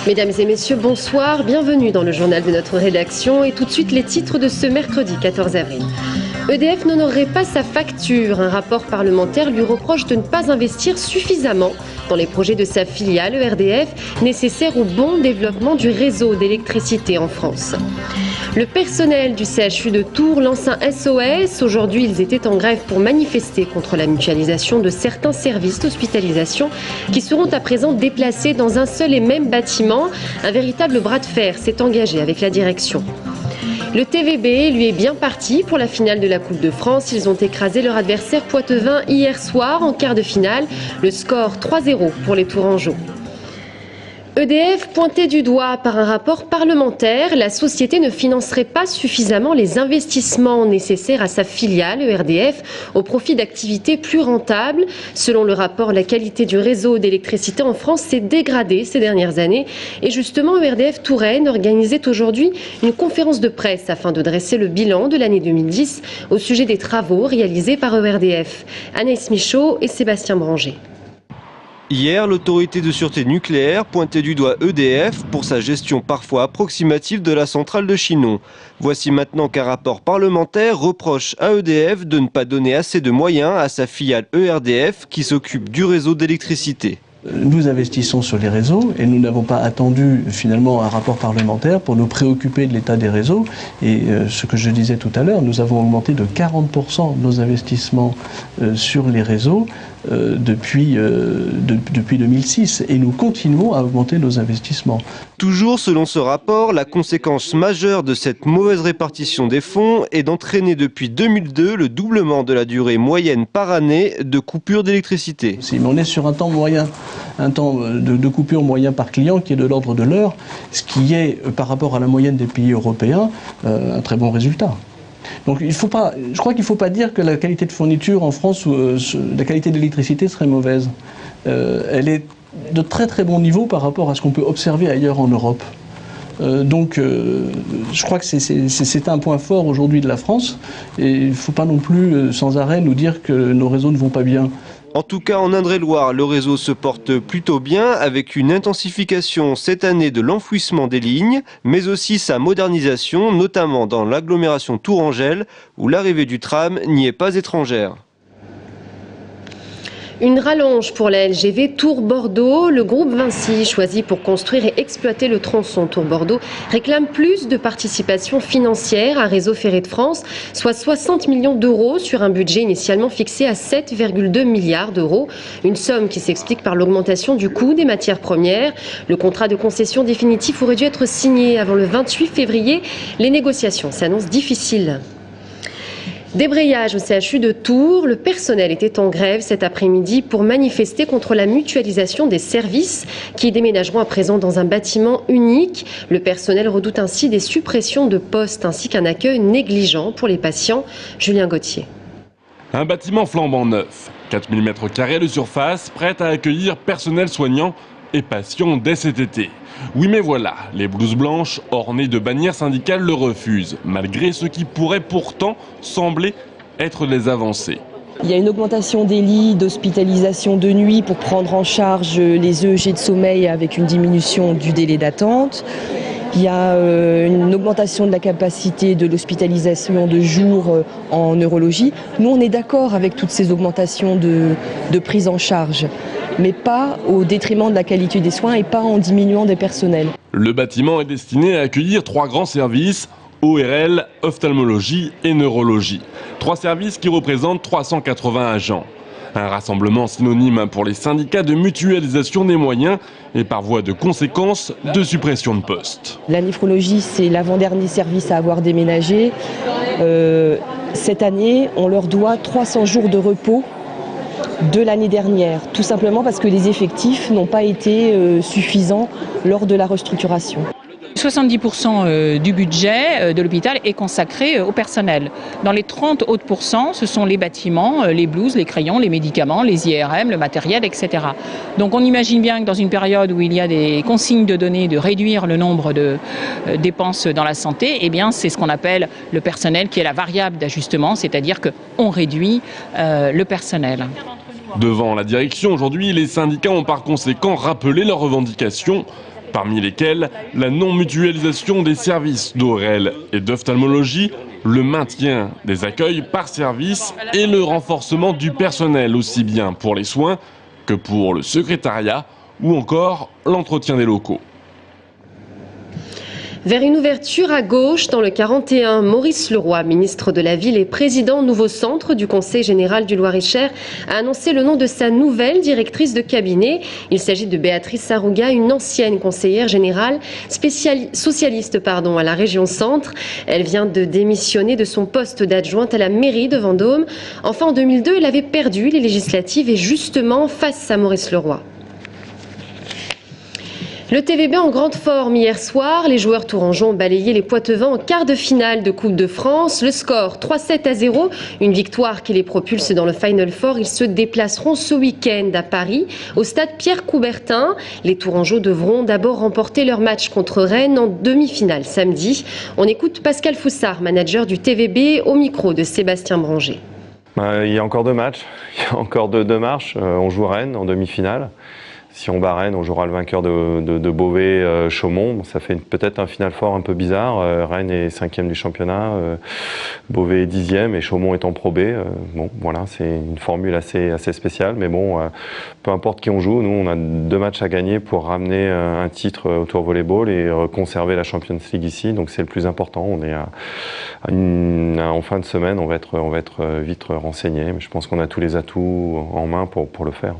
Mesdames et messieurs, bonsoir, bienvenue dans le journal de notre rédaction et tout de suite les titres de ce mercredi 14 avril. EDF n'honorerait pas sa facture. Un rapport parlementaire lui reproche de ne pas investir suffisamment dans les projets de sa filiale ERDF nécessaires au bon développement du réseau d'électricité en France. Le personnel du CHU de Tours lance un SOS. Aujourd'hui, ils étaient en grève pour manifester contre la mutualisation de certains services d'hospitalisation qui seront à présent déplacés dans un seul et même bâtiment. Un véritable bras de fer s'est engagé avec la direction. Le TVB, lui, est bien parti pour la finale de la Coupe de France. Ils ont écrasé leur adversaire poitevin hier soir en quart de finale. Le score 3-0 pour les Tourangeaux. EDF pointé du doigt par un rapport parlementaire, la société ne financerait pas suffisamment les investissements nécessaires à sa filiale ERDF au profit d'activités plus rentables. Selon le rapport, la qualité du réseau d'électricité en France s'est dégradée ces dernières années. Et justement, ERDF Touraine organisait aujourd'hui une conférence de presse afin de dresser le bilan de l'année 2010 au sujet des travaux réalisés par ERDF. Anaïs Michaud et Sébastien Branger. Hier, l'autorité de sûreté nucléaire pointait du doigt EDF pour sa gestion parfois approximative de la centrale de Chinon. Voici maintenant qu'un rapport parlementaire reproche à EDF de ne pas donner assez de moyens à sa filiale ERDF qui s'occupe du réseau d'électricité. Nous investissons sur les réseaux et nous n'avons pas attendu finalement un rapport parlementaire pour nous préoccuper de l'état des réseaux. Et ce que je disais tout à l'heure, nous avons augmenté de 40% nos investissements sur les réseaux depuis 2006 et nous continuons à augmenter nos investissements. Toujours selon ce rapport, la conséquence majeure de cette mauvaise répartition des fonds est d'entraîner depuis 2002 le doublement de la durée moyenne par année de coupure d'électricité. Mais on est sur un temps moyen, un temps de coupure moyen par client qui est de l'ordre de l'heure, ce qui est par rapport à la moyenne des pays européens un très bon résultat. Donc je crois qu'il ne faut pas dire que la qualité de fourniture en France, la qualité de l'électricité serait mauvaise. Elle est de très très bon niveau par rapport à ce qu'on peut observer ailleurs en Europe. Je crois que c'est un point fort aujourd'hui de la France et il ne faut pas non plus sans arrêt nous dire que nos réseaux ne vont pas bien. En tout cas, en Indre-et-Loire, le réseau se porte plutôt bien avec une intensification cette année de l'enfouissement des lignes, mais aussi sa modernisation, notamment dans l'agglomération tourangelle, où l'arrivée du tram n'y est pas étrangère. Une rallonge pour la LGV Tours-Bordeaux. Le groupe Vinci, choisi pour construire et exploiter le tronçon Tours-Bordeaux, réclame plus de participation financière à Réseau Ferré de France, soit 60 millions d'euros sur un budget initialement fixé à 7,2 milliards d'euros. Une somme qui s'explique par l'augmentation du coût des matières premières. Le contrat de concession définitif aurait dû être signé avant le 28 février. Les négociations s'annoncent difficiles. Débrayage au CHU de Tours, le personnel était en grève cet après-midi pour manifester contre la mutualisation des services qui déménageront à présent dans un bâtiment unique. Le personnel redoute ainsi des suppressions de postes ainsi qu'un accueil négligent pour les patients. Julien Gauthier. Un bâtiment flambant neuf, 4000 m² de surface, prêt à accueillir personnel soignant et patients dès cet été. Oui mais voilà, les blouses blanches ornées de bannières syndicales le refusent, malgré ce qui pourrait pourtant sembler être des avancées. Il y a une augmentation des lits d'hospitalisation de nuit pour prendre en charge les EEG de sommeil avec une diminution du délai d'attente. Il y a une augmentation de la capacité de l'hospitalisation de jour en neurologie. Nous, on est d'accord avec toutes ces augmentations de prise en charge, mais pas au détriment de la qualité des soins et pas en diminuant des personnels. Le bâtiment est destiné à accueillir 3 grands services, ORL, ophtalmologie et neurologie. 3 services qui représentent 380 agents. Un rassemblement synonyme pour les syndicats de mutualisation des moyens et par voie de conséquence de suppression de postes. La néphrologie, c'est l'avant-dernier service à avoir déménagé. Cette année, on leur doit 300 jours de repos de l'année dernière, tout simplement parce que les effectifs n'ont pas été suffisants lors de la restructuration. 70% du budget de l'hôpital est consacré au personnel. Dans les 30 autres pourcents, ce sont les bâtiments, les blouses, les crayons, les médicaments, les IRM, le matériel, etc. Donc on imagine bien que dans une période où il y a des consignes de données de réduire le nombre de dépenses dans la santé, eh bien c'est ce qu'on appelle le personnel qui est la variable d'ajustement, c'est-à-dire qu'on réduit le personnel. Devant la direction aujourd'hui, les syndicats ont par conséquent rappelé leurs revendications, parmi lesquelles la non-mutualisation des services d'ORL et d'ophtalmologie, le maintien des accueils par service et le renforcement du personnel aussi bien pour les soins que pour le secrétariat ou encore l'entretien des locaux. Vers une ouverture à gauche dans le 41, Maurice Leroy, ministre de la Ville et président nouveau centre du Conseil général du Loir-et-Cher, a annoncé le nom de sa nouvelle directrice de cabinet. Il s'agit de Béatrice Arruga, une ancienne conseillère générale socialiste à la région Centre. Elle vient de démissionner de son poste d'adjointe à la mairie de Vendôme. Enfin, en 2002, elle avait perdu les législatives et justement face à Maurice Leroy. Le TVB en grande forme hier soir. Les joueurs tourangeaux ont balayé les Poitevins en quart de finale de Coupe de France. Le score 3-7-0, une victoire qui les propulse dans le Final Four. Ils se déplaceront ce week-end à Paris, au stade Pierre-Coubertin. Les tourangeaux devront d'abord remporter leur match contre Rennes en demi-finale samedi. On écoute Pascal Foussard, manager du TVB, au micro de Sébastien Branger. Il y a encore 2 matchs, il y a encore 2 marches. On joue Rennes en demi-finale. Si on bat Rennes, on jouera le vainqueur de Beauvais-Chaumont. Ça fait peut-être un final fort un peu bizarre. Rennes est 5e du championnat, Beauvais est 10e et Chaumont est en Pro B. Bon, voilà, c'est une formule assez spéciale. Mais bon, peu importe qui on joue, nous on a 2 matchs à gagner pour ramener un titre au Tour Volleyball et conserver la Champions League ici. Donc c'est le plus important. On est en fin de semaine, on va être vite renseigné. Mais je pense qu'on a tous les atouts en main pour le faire.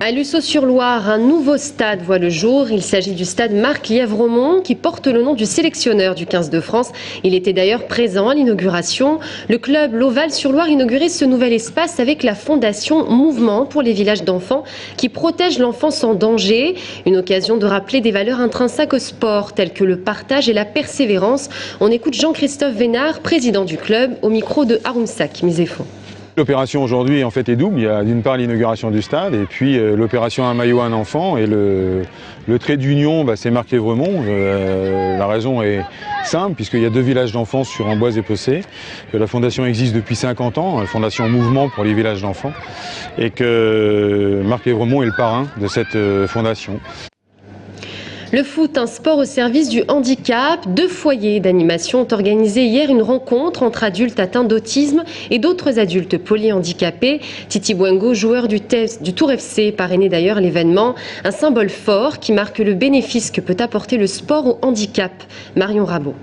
À Luçon-sur-Loire, un nouveau stade voit le jour. Il s'agit du stade Marc Lièvremont qui porte le nom du sélectionneur du 15 de France. Il était d'ailleurs présent à l'inauguration. Le club L'Oval-sur-Loire inaugurait ce nouvel espace avec la fondation Mouvement pour les villages d'enfants qui protège l'enfance en danger. Une occasion de rappeler des valeurs intrinsèques au sport telles que le partage et la persévérance. On écoute Jean-Christophe Vénard, président du club, au micro de Harounsak Misefon. L'opération aujourd'hui en fait est double. Il y a d'une part l'inauguration du stade et puis l'opération Un maillot, un enfant. Et le trait d'union, c'est Marc Lièvremont. La raison est simple puisqu'il y a 2 villages d'enfants sur Amboise et Possé. Que la fondation existe depuis 50 ans, la fondation Mouvement pour les villages d'enfants. Et que Marc Lièvremont est le parrain de cette fondation. Le foot, un sport au service du handicap. 2 foyers d'animation ont organisé hier une rencontre entre adultes atteints d'autisme et d'autres adultes polyhandicapés. Titi Bouengo, joueur du Tour FC, parrainait d'ailleurs l'événement. Un symbole fort qui marque le bénéfice que peut apporter le sport au handicap. Marion Rabot.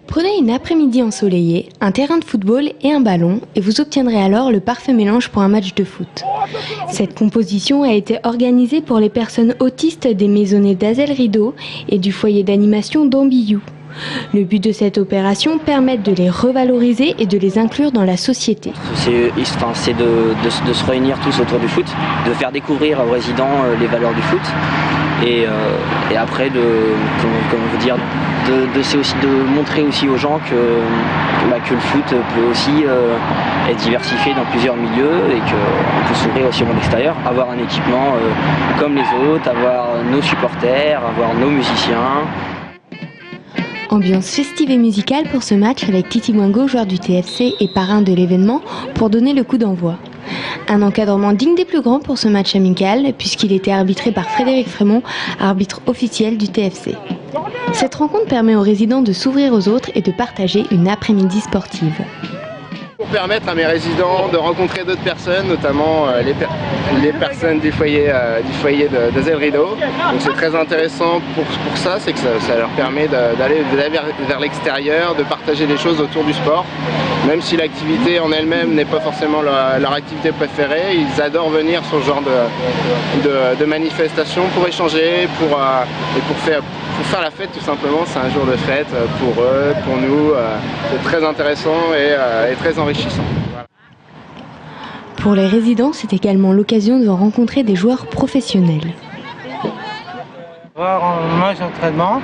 Prenez une après-midi ensoleillée, un terrain de football et un ballon et vous obtiendrez alors le parfait mélange pour un match de foot. Cette composition a été organisée pour les personnes autistes des maisonnées d'Azel Rideau et du foyer d'animation d'Ambiou. Le but de cette opération permet de les revaloriser et de les inclure dans la société. C'est de se réunir tous autour du foot, de faire découvrir aux résidents les valeurs du foot et après de montrer aussi aux gens que le foot peut aussi être diversifié dans plusieurs milieux et qu'on peut s'ouvrir aussi au monde extérieur, avoir un équipement comme les autres, avoir nos supporters, avoir nos musiciens. Ambiance festive et musicale pour ce match avec Titi Bouengo, joueur du TFC et parrain de l'événement, pour donner le coup d'envoi. Un encadrement digne des plus grands pour ce match amical, puisqu'il était arbitré par Frédéric Frémont, arbitre officiel du TFC. Cette rencontre permet aux résidents de s'ouvrir aux autres et de partager une après-midi sportive. Pour permettre à mes résidents de rencontrer d'autres personnes, notamment les personnes du foyer de Zel Rideau. Donc c'est très intéressant pour ça, c'est que ça leur permet d'aller vers l'extérieur, de partager des choses autour du sport. Même si l'activité en elle-même n'est pas forcément leur activité préférée, ils adorent venir sur ce genre de manifestations pour échanger, pour faire la fête tout simplement. C'est un jour de fête pour eux, pour nous. C'est très intéressant et très enrichissant. Voilà. Pour les résidents, c'est également l'occasion de rencontrer des joueurs professionnels. Voir en match d'entraînement,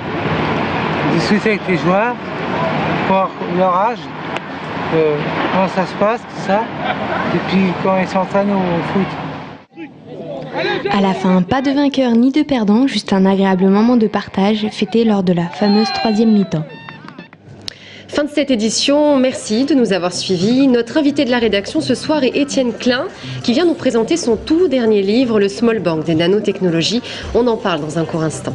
discuter avec les joueurs, voir leur âge, comment ça se passe, tout ça, et puis quand ils s'entraînent au foot. À la fin, pas de vainqueur ni de perdant, juste un agréable moment de partage fêté lors de la fameuse 3e mi-temps. Fin de cette édition, merci de nous avoir suivis. Notre invité de la rédaction ce soir est Étienne Klein, qui vient nous présenter son tout dernier livre, Le Small Bank des nanotechnologies. On en parle dans un court instant.